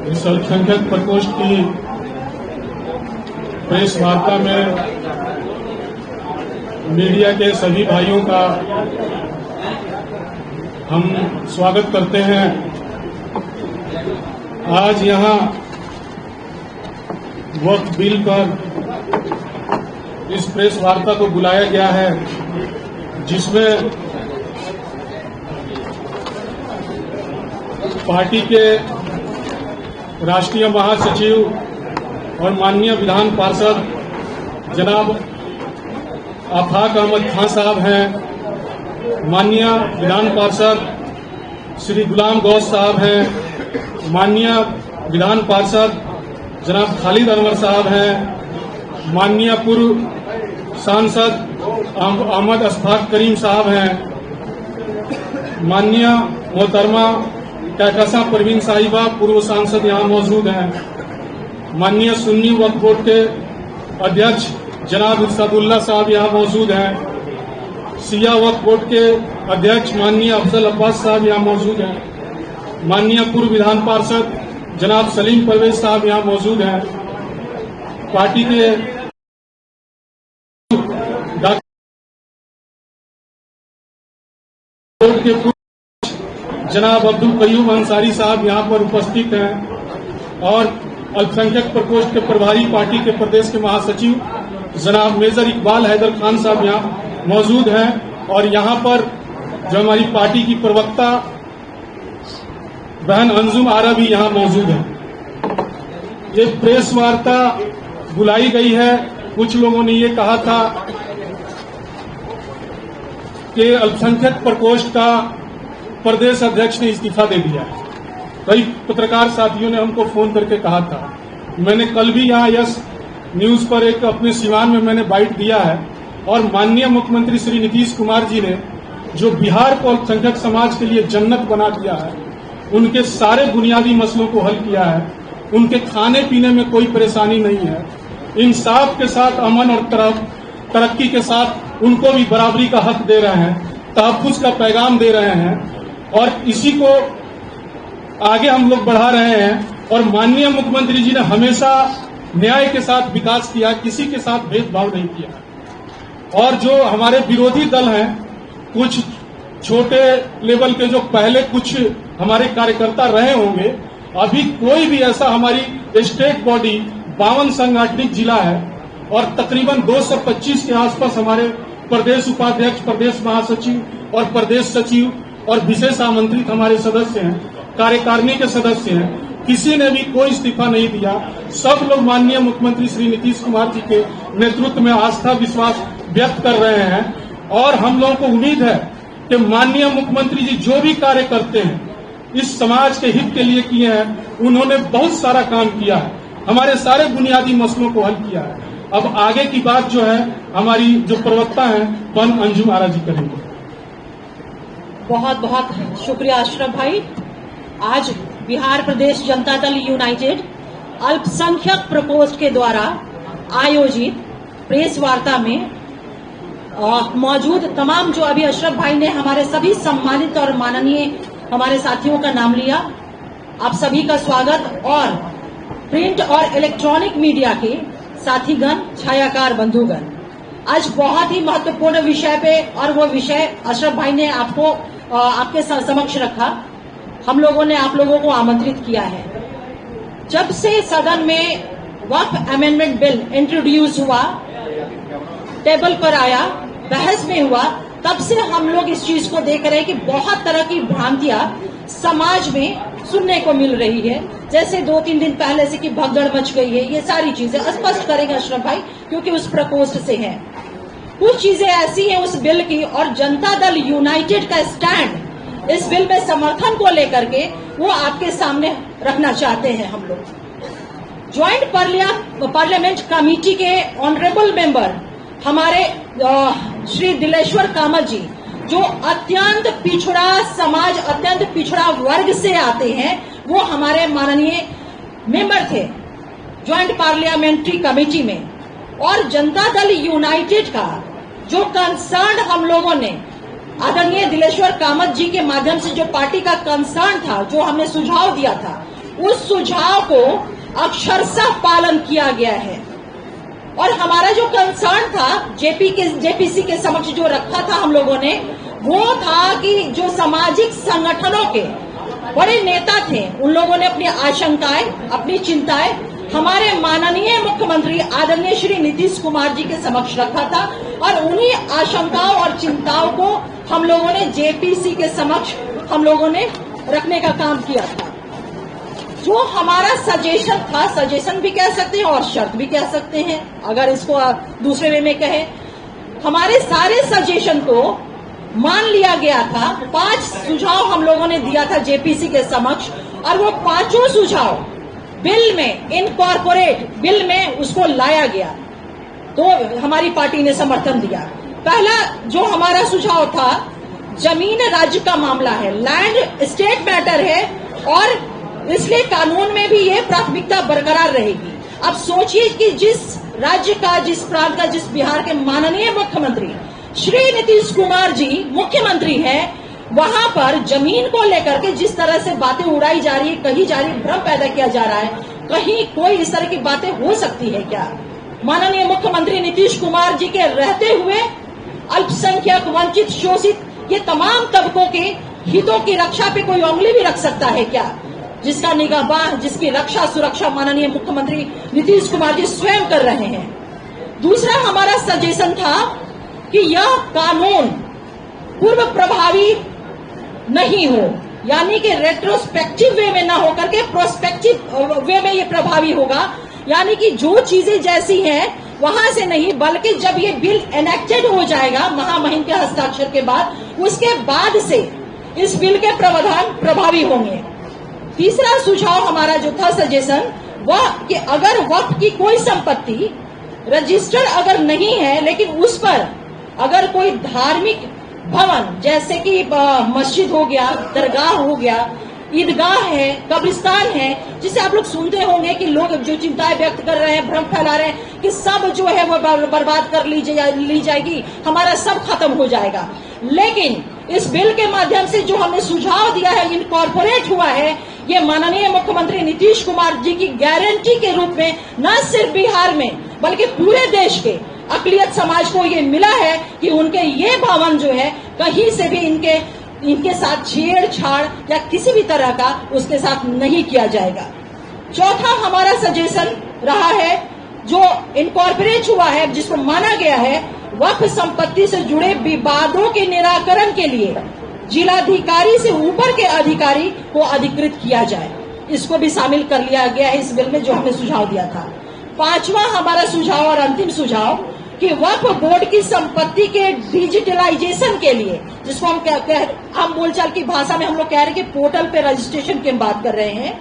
इस अल्पसंख्यक प्रकोष्ठ की प्रेस वार्ता में मीडिया के सभी भाइयों का हम स्वागत करते हैं। आज यहां वक्फ बिल पर इस प्रेस वार्ता को बुलाया गया है, जिसमें पार्टी के राष्ट्रीय महासचिव और माननीय विधान पार्षद जनाब आफाक अहमद खान साहब हैं, माननीय विधान पार्षद श्री गुलाम गौस साहब हैं, माननीय विधान पार्षद जनाब खालिद अनवर साहब हैं, माननीय पूर्व सांसद अहमद अशफाक करीम साहब हैं, माननीय मोहतरमा कहकशा परवीन साहिबा पूर्व सांसद यहां मौजूद हैं, माननीय सुन्नी वक्फ बोर्ड के अध्यक्ष जनाब इरशादुल्लाह साहब यहां मौजूद हैं, सिया वक्फ बोर्ड के अध्यक्ष माननीय अफजल अब्बास साहब यहां मौजूद हैं, माननीय पूर्व विधान पार्षद जनाब सलीम परवेज साहब यहां मौजूद हैं, पार्टी के बोर्ड के जनाब अब्दुल कयूम अंसारी साहब यहां पर उपस्थित हैं और अल्पसंख्यक प्रकोष्ठ के प्रभारी पार्टी के प्रदेश के महासचिव जनाब मेजर इकबाल हैदर खान साहब यहां मौजूद हैं और यहां पर जो हमारी पार्टी की प्रवक्ता बहन अंजुम आरा भी यहां मौजूद है। ये प्रेस वार्ता बुलाई गई है। कुछ लोगों ने ये कहा था कि अल्पसंख्यक प्रकोष्ठ का प्रदेश अध्यक्ष ने इस्तीफा दे दिया है। कई पत्रकार साथियों ने हमको फोन करके कहा था। मैंने कल भी यहाँ यस न्यूज पर एक अपने सिवान में मैंने बाइट दिया है और माननीय मुख्यमंत्री श्री नीतीश कुमार जी ने जो बिहार को अल्पसंख्यक समाज के लिए जन्नत बना दिया है, उनके सारे बुनियादी मसलों को हल किया है, उनके खाने पीने में कोई परेशानी नहीं है, इंसाफ के साथ अमन और तरक्की के साथ उनको भी बराबरी का हक दे रहे हैं, तहफ्फुज का पैगाम दे रहे हैं और इसी को आगे हम लोग बढ़ा रहे हैं। और माननीय मुख्यमंत्री जी ने हमेशा न्याय के साथ विकास किया, किसी के साथ भेदभाव नहीं किया। और जो हमारे विरोधी दल हैं, कुछ छोटे लेवल के जो पहले कुछ हमारे कार्यकर्ता रहे होंगे, अभी कोई भी ऐसा हमारी स्टेट बॉडी 52 संगठनिक जिला है और तकरीबन 225 के आसपास हमारे प्रदेश उपाध्यक्ष, प्रदेश महासचिव और प्रदेश सचिव और विशेष आमंत्रित हमारे सदस्य हैं, कार्यकारिणी के सदस्य हैं। किसी ने भी कोई इस्तीफा नहीं दिया। सब लोग माननीय मुख्यमंत्री श्री नीतीश कुमार जी के नेतृत्व में आस्था विश्वास व्यक्त कर रहे हैं और हम लोगों को उम्मीद है कि माननीय मुख्यमंत्री जी जो भी कार्य करते हैं इस समाज के हित के लिए किए हैं। उन्होंने बहुत सारा काम किया है, हमारे सारे बुनियादी मसलों को हल किया है। अब आगे की बात जो है हमारी जो प्रवक्ता है बहन अंजुम आरा जी करेंगे। बहुत बहुत शुक्रिया अशरफ भाई। आज बिहार प्रदेश जनता दल यूनाइटेड अल्पसंख्यक प्रकोष्ठ के द्वारा आयोजित प्रेस वार्ता में मौजूद तमाम जो अभी अशरफ भाई ने हमारे सभी सम्मानित और माननीय हमारे साथियों का नाम लिया, आप सभी का स्वागत। और प्रिंट और इलेक्ट्रॉनिक मीडिया के साथीगण, छायाकार बंधुगण, आज बहुत ही महत्वपूर्ण विषय पे और वो विषय अशरफ भाई ने आपके समक्ष रखा। हम लोगों ने आप लोगों को आमंत्रित किया है। जब से सदन में वक्फ अमेंडमेंट बिल इंट्रोड्यूस हुआ, टेबल पर आया, बहस में हुआ, तब से हम लोग इस चीज को देख रहे हैं कि बहुत तरह की भ्रांतियां समाज में सुनने को मिल रही है। जैसे 2-3 दिन पहले से कि भगदड़ मच गई है, ये सारी चीजें स्पष्ट करेंगे अशरफ भाई क्योंकि उस प्रकोष्ठ से हैं। कुछ चीजें ऐसी हैं उस बिल की और जनता दल यूनाइटेड का स्टैंड इस बिल में समर्थन को लेकर के वो आपके सामने रखना चाहते हैं। हम लोग ज्वाइंट पार्लियामेंट कमेटी के ऑनरेबल मेंबर हमारे श्री दिलेश्वर कामत जी, जो अत्यंत पिछड़ा समाज, अत्यंत पिछड़ा वर्ग से आते हैं, वो हमारे माननीय मेंबर थे ज्वाइंट पार्लियामेंट्री कमेटी में। और जनता दल यूनाइटेड का जो कंसर्न हम लोगों ने आदरणीय दिलेश्वर कामत जी के माध्यम से जो पार्टी का कंसर्न था, जो हमने सुझाव दिया था, उस सुझाव को अक्षरशः पालन किया गया है। और हमारा जो कंसर्न था जेपीसी के समक्ष जो रखा था हम लोगों ने, वो था कि जो सामाजिक संगठनों के बड़े नेता थे, उन लोगों ने अपनी आशंकाएं, अपनी चिंताएं हमारे माननीय मुख्यमंत्री आदरणीय श्री नीतीश कुमार जी के समक्ष रखा था, और उन्हीं आशंकाओं और चिंताओं को हम लोगों ने जेपीसी के समक्ष हम लोगों ने रखने का काम किया था। जो हमारा सजेशन था, सजेशन भी कह सकते हैं और शर्त भी कह सकते हैं, अगर इसको दूसरे वे में कहें, हमारे सारे सजेशन को मान लिया गया था। 5 सुझाव हम लोगों ने दिया था जेपीसी के समक्ष, और वो 5 सुझाव बिल में, इनकॉर्पोरेट बिल में उसको लाया गया, तो हमारी पार्टी ने समर्थन दिया। पहला जो हमारा सुझाव था, जमीन राज्य का मामला है, लैंड स्टेट मैटर है, और इसलिए कानून में भी ये प्राथमिकता बरकरार रहेगी। अब सोचिए कि जिस राज्य का, जिस प्रांत का, जिस बिहार के माननीय मुख्यमंत्री श्री नीतीश कुमार जी मुख्यमंत्री हैं, वहां पर जमीन को लेकर के जिस तरह से बातें उड़ाई जा रही है, कही जा रही है, भ्रम पैदा किया जा रहा है, कहीं कोई इस तरह की बातें हो सकती है क्या? माननीय मुख्यमंत्री नीतीश कुमार जी के रहते हुए अल्पसंख्यक, वंचित, शोषित, ये तमाम तबकों के हितों की रक्षा पे कोई उंगली भी रख सकता है क्या? जिसका निगाहबान, जिसकी रक्षा सुरक्षा माननीय मुख्यमंत्री नीतीश कुमार जी स्वयं कर रहे हैं। दूसरा हमारा सजेशन था कि यह कानून पूर्व प्रभावी नहीं हो, यानी कि रेट्रोस्पेक्टिव वे में ना होकर के प्रोस्पेक्टिव वे में ये प्रभावी होगा, यानी कि जो चीजें जैसी हैं वहां से नहीं, बल्कि जब ये बिल एनेक्टेड हो जाएगा महामहिम के हस्ताक्षर के बाद, उसके बाद से इस बिल के प्रावधान प्रभावी होंगे। तीसरा सुझाव हमारा जो था सजेशन, वह कि अगर वक्फ की कोई संपत्ति रजिस्टर्ड अगर नहीं है, लेकिन उस पर अगर कोई धार्मिक भवन जैसे कि मस्जिद हो गया, दरगाह हो गया, ईदगाह है, कब्रिस्तान है, जिसे आप लोग सुनते होंगे कि लोग जो चिंताएं व्यक्त कर रहे हैं, भ्रम फैला रहे हैं कि सब जो है वो बर्बाद कर ली जाएगी, हमारा सब खत्म हो जाएगा। लेकिन इस बिल के माध्यम से जो हमने सुझाव दिया है, इनकॉर्पोरेट हुआ है, ये माननीय मुख्यमंत्री नीतीश कुमार जी की गारंटी के रूप में न सिर्फ बिहार में बल्कि पूरे देश के अकलियत समाज को ये मिला है कि उनके ये भवन जो है कहीं से भी इनके साथ छेड़छाड़ या किसी भी तरह का उसके साथ नहीं किया जाएगा। चौथा हमारा सजेशन रहा है, जो इनकॉर्पोरेट हुआ है, जिसको माना गया है, वक्फ संपत्ति से जुड़े विवादों के निराकरण के लिए जिलाधिकारी से ऊपर के अधिकारी को अधिकृत किया जाए, इसको भी शामिल कर लिया गया है इस बिल में, जो हमने सुझाव दिया था। पांचवा हमारा सुझाव और अंतिम सुझाव कि वक्फ बोर्ड की संपत्ति के डिजिटलाइजेशन के लिए, जिसको हम बोलचाल की भाषा में हम लोग कह रहे हैं कि पोर्टल पे रजिस्ट्रेशन की बात कर रहे हैं,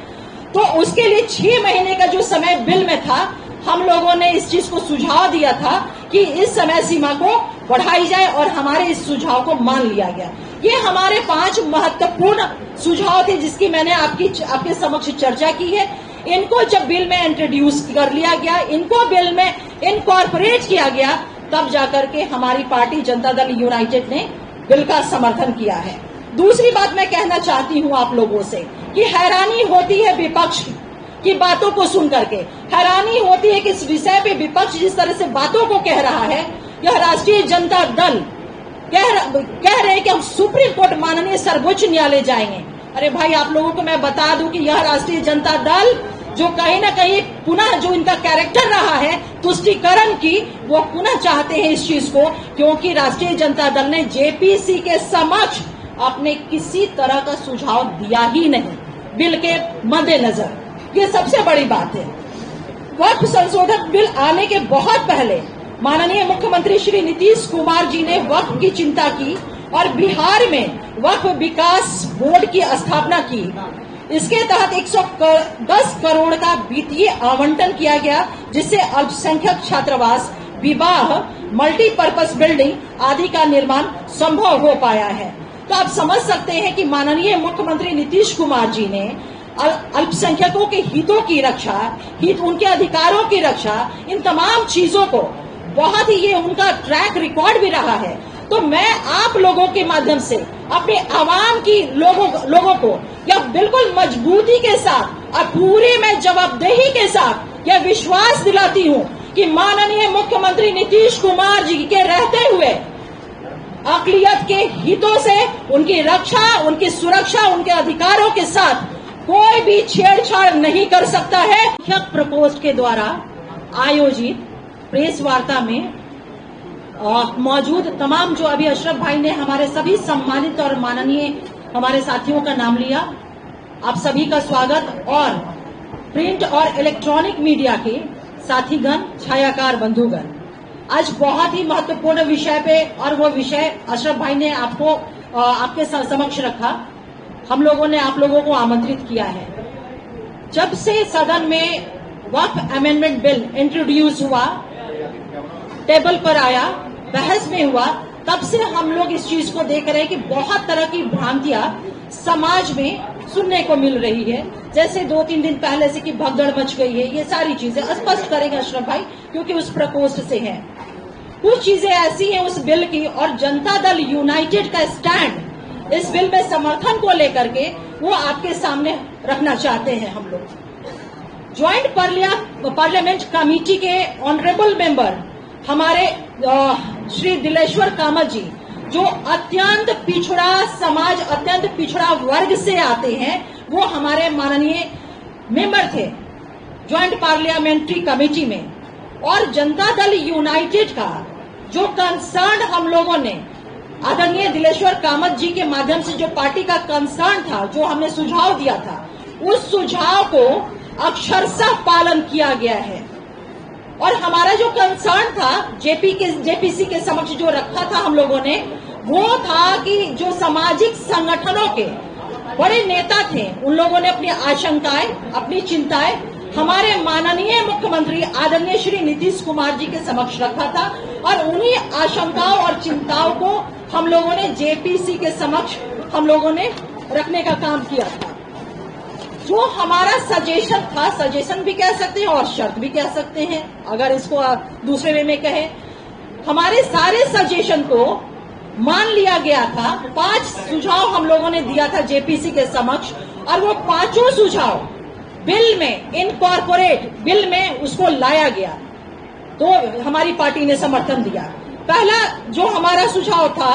तो उसके लिए 6 महीने का जो समय बिल में था, हम लोगों ने इस चीज को सुझाव दिया था कि इस समय सीमा को बढ़ाई जाए, और हमारे इस सुझाव को मान लिया गया। ये हमारे 5 महत्वपूर्ण सुझाव थे जिसकी मैंने आपके समक्ष चर्चा की है। इनको जब बिल में इंट्रोड्यूस कर लिया गया, इनको बिल में इनकॉर्पोरेट किया गया, तब जाकर के हमारी पार्टी जनता दल यूनाइटेड ने बिल का समर्थन किया है। दूसरी बात मैं कहना चाहती हूं आप लोगों से कि हैरानी होती है विपक्ष की बातों को सुन करके, हैरानी होती है कि इस विषय पे विपक्ष जिस तरह से बातों को कह रहा है, यह राष्ट्रीय जनता दल कह रहे हैं कि हम सुप्रीम कोर्ट माननीय सर्वोच्च न्यायालय जाएंगे। अरे भाई, आप लोगों को मैं बता दूं कि यह राष्ट्रीय जनता दल जो कहीं ना कहीं पुनः जो इनका कैरेक्टर रहा है तुष्टीकरण की, वो पुनः चाहते हैं इस चीज को, क्योंकि राष्ट्रीय जनता दल ने जेपीसी के समक्ष अपने किसी तरह का सुझाव दिया ही नहीं बिल के मद्देनजर। ये सबसे बड़ी बात है। वक्फ संशोधन बिल आने के बहुत पहले माननीय मुख्यमंत्री श्री नीतीश कुमार जी ने वक्फ की चिंता की और बिहार में वक्फ विकास बोर्ड की स्थापना की। इसके तहत 110 करोड़ का वित्तीय आवंटन किया गया, जिससे अल्पसंख्यक छात्रावास, विवाह, मल्टीपर्पज बिल्डिंग आदि का निर्माण संभव हो पाया है। तो आप समझ सकते हैं कि माननीय मुख्यमंत्री नीतीश कुमार जी ने अल्पसंख्यकों के हितों की रक्षा, उनके अधिकारों की रक्षा, इन तमाम चीजों को बहुत ही ये उनका ट्रैक रिकॉर्ड भी रहा है। तो मैं आप लोगों के माध्यम से अपने आवाम की लोगों को यह बिल्कुल मजबूती के साथ और पूरी मैं जवाबदेही के साथ यह विश्वास दिलाती हूं कि माननीय मुख्यमंत्री नीतीश कुमार जी के रहते हुए अक़लियत के हितों से उनकी रक्षा, उनकी सुरक्षा, उनके अधिकारों के साथ कोई भी छेड़छाड़ नहीं कर सकता है। मुख्य प्रकोष्ठ के द्वारा आयोजित प्रेस वार्ता में मौजूद तमाम जो अभी अशरफ भाई ने हमारे सभी सम्मानित और माननीय हमारे साथियों का नाम लिया, आप सभी का स्वागत। और प्रिंट और इलेक्ट्रॉनिक मीडिया के साथीगण, छायाकार बंधुगण, आज बहुत ही महत्वपूर्ण विषय पे, और वो विषय अशरफ भाई ने आपके समक्ष रखा। हम लोगों ने आप लोगों को आमंत्रित किया है। जब से सदन में वक्फ अमेंडमेंट बिल इंट्रोड्यूस हुआ, टेबल पर आया, बहस में हुआ, तब से हम लोग इस चीज को देख रहे हैं कि बहुत तरह की भ्रांतियां समाज में सुनने को मिल रही है। जैसे 2-3 दिन पहले से कि भगदड़ मच गई है, ये सारी चीजें स्पष्ट करेंगे अशरफ भाई, क्योंकि उस प्रकोष्ठ से हैं। कुछ चीजें ऐसी हैं उस बिल की, और जनता दल यूनाइटेड का स्टैंड इस बिल में समर्थन को लेकर के वो आपके सामने रखना चाहते हैं। हम लोग ज्वाइंट पार्लियामेंट कमेटी के ऑनरेबल मेंबर हमारे श्री दिलेश्वर कामत जी, जो अत्यंत पिछड़ा समाज, अत्यंत पिछड़ा वर्ग से आते हैं, वो हमारे माननीय मेंबर थे ज्वाइंट पार्लियामेंट्री कमेटी में। और जनता दल यूनाइटेड का जो कंसर्न हम लोगों ने आदरणीय दिलेश्वर कामत जी के माध्यम से, जो पार्टी का कंसर्न था, जो हमने सुझाव दिया था, उस सुझाव को अक्षरशः पालन किया गया है। और हमारा जो कंसर्न था जेपीसी के समक्ष जो रखा था हम लोगों ने, वो था कि जो सामाजिक संगठनों के बड़े नेता थे, उन लोगों ने अपनी आशंकाएं, अपनी चिंताएं हमारे माननीय मुख्यमंत्री आदरणीय श्री नीतीश कुमार जी के समक्ष रखा था। और उन्हीं आशंकाओं और चिंताओं को हम लोगों ने जेपीसी के समक्ष हम लोगों ने रखने का काम किया था। जो हमारा सजेशन था, सजेशन भी कह सकते हैं और शर्त भी कह सकते हैं, अगर इसको दूसरे वे में कहें, हमारे सारे सजेशन को मान लिया गया था। 5 सुझाव हम लोगों ने दिया था जेपीसी के समक्ष, और वो 5 सुझाव बिल में इनकॉर्पोरेट, बिल में उसको लाया गया, तो हमारी पार्टी ने समर्थन दिया। पहला जो हमारा सुझाव था,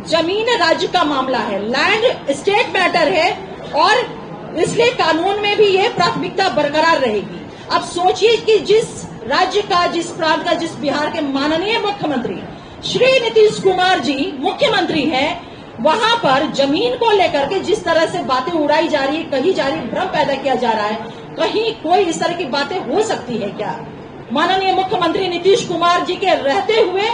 जमीन राज्य का मामला है, लैंड स्टेट मैटर है, और इसलिए कानून में भी ये प्राथमिकता बरकरार रहेगी। अब सोचिए कि जिस राज्य का, जिस प्रांत का, जिस बिहार के माननीय मुख्यमंत्री श्री नीतीश कुमार जी मुख्यमंत्री हैं, वहां पर जमीन को लेकर के जिस तरह से बातें उड़ाई जा रही है, कही जा रही है, भ्रम पैदा किया जा रहा है, कहीं कोई इस तरह की बातें हो सकती है क्या? माननीय मुख्यमंत्री नीतीश कुमार जी के रहते हुए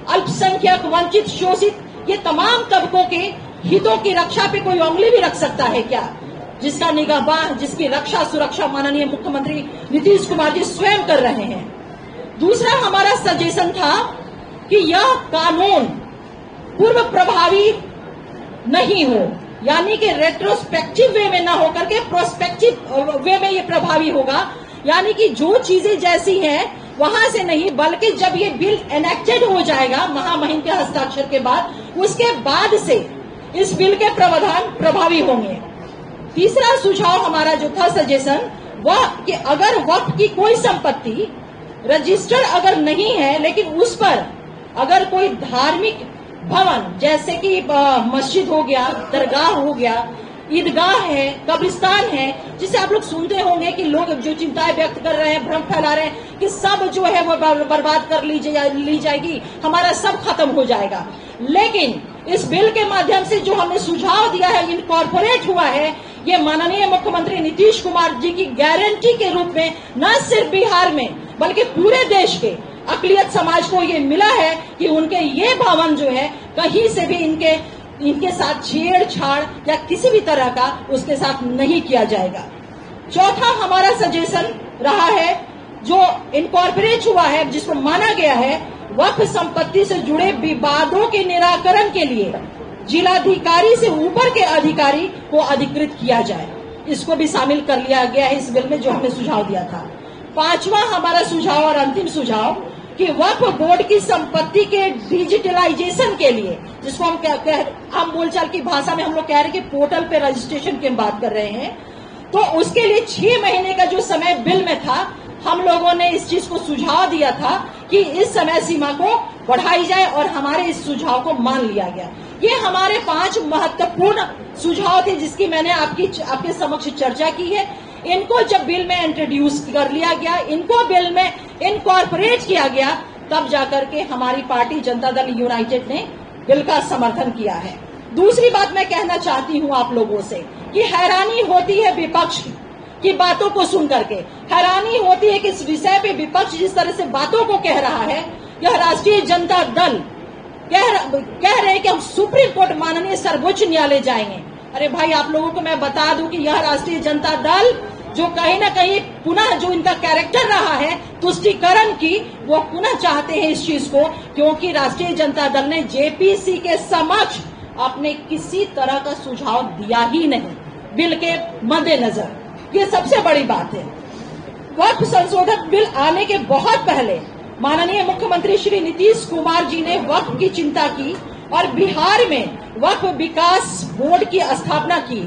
अल्पसंख्यक, वंचित, शोषित, ये तमाम तबकों के हितों की रक्षा पे कोई उंगली भी रख सकता है क्या? जिसका निगाहबान, जिसकी रक्षा सुरक्षा माननीय मुख्यमंत्री नीतीश कुमार जी स्वयं कर रहे हैं। दूसरा हमारा सजेशन था कि यह कानून पूर्व प्रभावी नहीं हो, यानी कि रेट्रोस्पेक्टिव वे में ना होकर के प्रोस्पेक्टिव वे में ये प्रभावी होगा। यानी कि जो चीजें जैसी हैं वहां से नहीं, बल्कि जब ये बिल एनेक्टेड हो जाएगा महामहिम के हस्ताक्षर के बाद, उसके बाद से इस बिल के प्रावधान प्रभावी होंगे। तीसरा सुझाव हमारा जो था सजेशन, वह कि अगर वक्फ की कोई संपत्ति रजिस्टर अगर नहीं है, लेकिन उस पर अगर कोई धार्मिक भवन, जैसे कि मस्जिद हो गया, दरगाह हो गया, ईदगाह है, कब्रिस्तान है, जिसे आप लोग सुनते होंगे कि लोग जो चिंताएं व्यक्त कर रहे हैं, भ्रम फैला रहे हैं कि सब जो है वो बर्बाद कर ली जाएगी, हमारा सब खत्म हो जाएगा। लेकिन इस बिल के माध्यम से जो हमने सुझाव दिया है, इनकॉर्पोरेट हुआ है, ये माननीय मुख्यमंत्री नीतीश कुमार जी की गारंटी के रूप में न सिर्फ बिहार में बल्कि पूरे देश के अक़लियत समाज को ये मिला है कि उनके ये भवन जो है कहीं से भी इनके साथ छेड़छाड़ या किसी भी तरह का उसके साथ नहीं किया जाएगा। चौथा हमारा सजेशन रहा है, जो इनकॉर्पोरेट हुआ है, जिसको माना गया है, वक्फ संपत्ति से जुड़े विवादों के निराकरण के लिए जिलाधिकारी से ऊपर के अधिकारी को अधिकृत किया जाए। इसको भी शामिल कर लिया गया है इस बिल में, जो हमने सुझाव दिया था। 5वां हमारा सुझाव और अंतिम सुझाव कि वक्फ बोर्ड की संपत्ति के डिजिटलाइजेशन के लिए, जिसको हम बोलचाल की भाषा में हम लोग कह रहे हैं कि पोर्टल पे रजिस्ट्रेशन की हम बात कर रहे हैं, तो उसके लिए 6 महीने का जो समय बिल में था, हम लोगों ने इस चीज को सुझाव दिया था कि इस समय सीमा को बढ़ाई जाए और हमारे इस सुझाव को मान लिया गया। ये हमारे 5 महत्वपूर्ण सुझाव थे जिसकी मैंने आपके समक्ष चर्चा की है। इनको जब बिल में इंट्रोड्यूस कर लिया गया, इनको बिल में इनकॉर्पोरेट किया गया, तब जाकर के हमारी पार्टी जनता दल यूनाइटेड ने बिल का समर्थन किया है। दूसरी बात मैं कहना चाहती हूं आप लोगों से कि हैरानी होती है विपक्ष की बातों को सुन करके, हैरानी होती है कि इस विषय पे विपक्ष जिस तरह से बातों को कह रहा है, यह राष्ट्रीय जनता दल कह रहे हैं कि हम सुप्रीम कोर्ट माननीय सर्वोच्च न्यायालय जाएंगे। अरे भाई, आप लोगों को मैं बता दूं कि यह राष्ट्रीय जनता दल जो कहीं ना कहीं पुनः जो इनका कैरेक्टर रहा है तुष्टीकरण की, वो पुनः चाहते हैं इस चीज को, क्योंकि राष्ट्रीय जनता दल ने जेपीसी के समक्ष अपने किसी तरह का सुझाव दिया ही नहीं बिल के मद्देनजर। ये सबसे बड़ी बात है। वक्फ संशोधन बिल आने के बहुत पहले माननीय मुख्यमंत्री श्री नीतीश कुमार जी ने वक्फ की चिंता की और बिहार में वक्फ विकास बोर्ड की स्थापना की।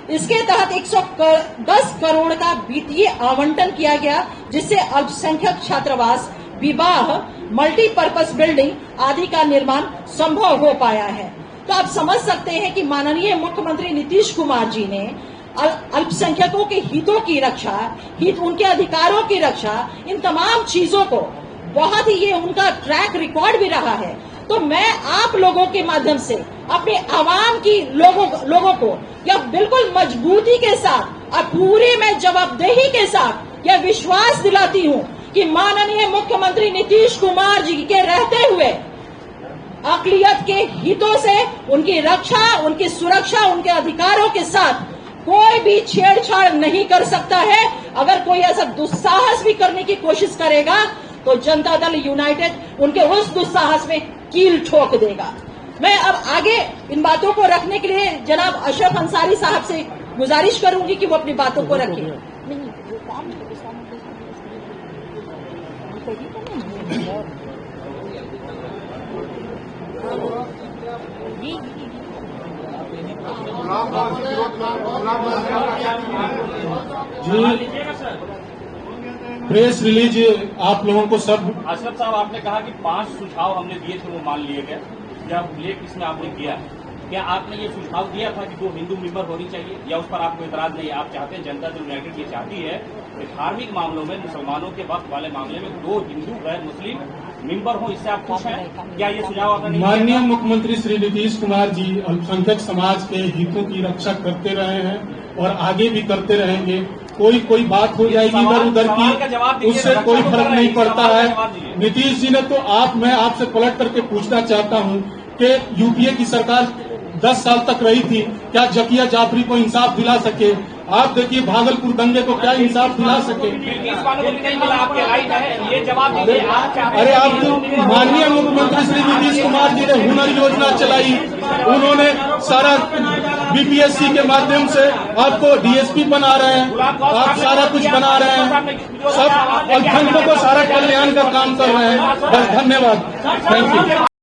इसके तहत 110 करोड़ का वित्तीय आवंटन किया गया, जिससे अल्पसंख्यक छात्रावास, विवाह, मल्टीपर्पज बिल्डिंग आदि का निर्माण संभव हो पाया है। तो आप समझ सकते हैं कि माननीय मुख्यमंत्री नीतीश कुमार जी ने अल्पसंख्यकों के हितों की रक्षा, उनके अधिकारों की रक्षा, इन तमाम चीजों को बहुत ही, ये उनका ट्रैक रिकॉर्ड भी रहा है। तो मैं आप लोगों के माध्यम से अपने आवाम की लोगों को यह बिल्कुल मजबूती के साथ और पूरी मैं जवाबदेही के साथ यह विश्वास दिलाती हूं कि माननीय मुख्यमंत्री नीतीश कुमार जी के रहते हुए अक़लियत के हितों से उनकी रक्षा, उनकी सुरक्षा, उनके अधिकारों के साथ कोई भी छेड़छाड़ नहीं कर सकता है। अगर कोई ऐसा दुस्साहस भी करने की कोशिश करेगा तो जनता दल यूनाइटेड उनके उस दुस्साहस में कील ठोक देगा। मैं अब आगे इन बातों को रखने के लिए जनाब अशरफ अंसारी साहब से गुजारिश करूंगी कि वो अपनी बातों को रखें। जी, प्रेस रिलीज आप लोगों को सब। अशरफ साहब, आपने कहा कि 5 सुझाव हमने दिए थे वो मान लिए गए, या उल्लेख इसमें आपने किया है। क्या आपने ये सुझाव दिया था कि 2 हिंदू मेंबर होनी चाहिए, या उस पर आपको इतराज नहीं है? आप चाहते हैं, जनता दल यूनाइटेड ये चाहती है कि धार्मिक मामलों में, मुसलमानों के वक्त वाले मामले में 2 हिंदू गैर मुस्लिम मेंबर हो, इससे आप खुश हैं? क्या ये सुझाव आपने? माननीय मुख्यमंत्री श्री नीतीश कुमार जी अल्पसंख्यक समाज के हितों की रक्षा करते रहे हैं और आगे भी करते रहेंगे। कोई बात हो जाएगी इधर उधर की, उससे कोई फर्क नहीं पड़ता है। नीतीश जी ने तो मैं आपसे पलट करके पूछना चाहता हूं कि यूपीए की सरकार 10 साल तक रही थी, क्या जकिया जाफरी को इंसाफ दिला सके? आप देखिए भागलपुर दंगे को क्या इंसाफ दिला सके? अरे आप माननीय मुख्यमंत्री श्री नीतीश कुमार जी ने हुनर योजना चलाई, उन्होंने सारा बीपीएससी के माध्यम से आपको डीएसपी बना रहे हैं, आप सारा कुछ बना रहे हैं, सब अल्पसंख्यकों को सारा कल्याण का काम कर रहे हैं। बस धन्यवाद, थैंक यू।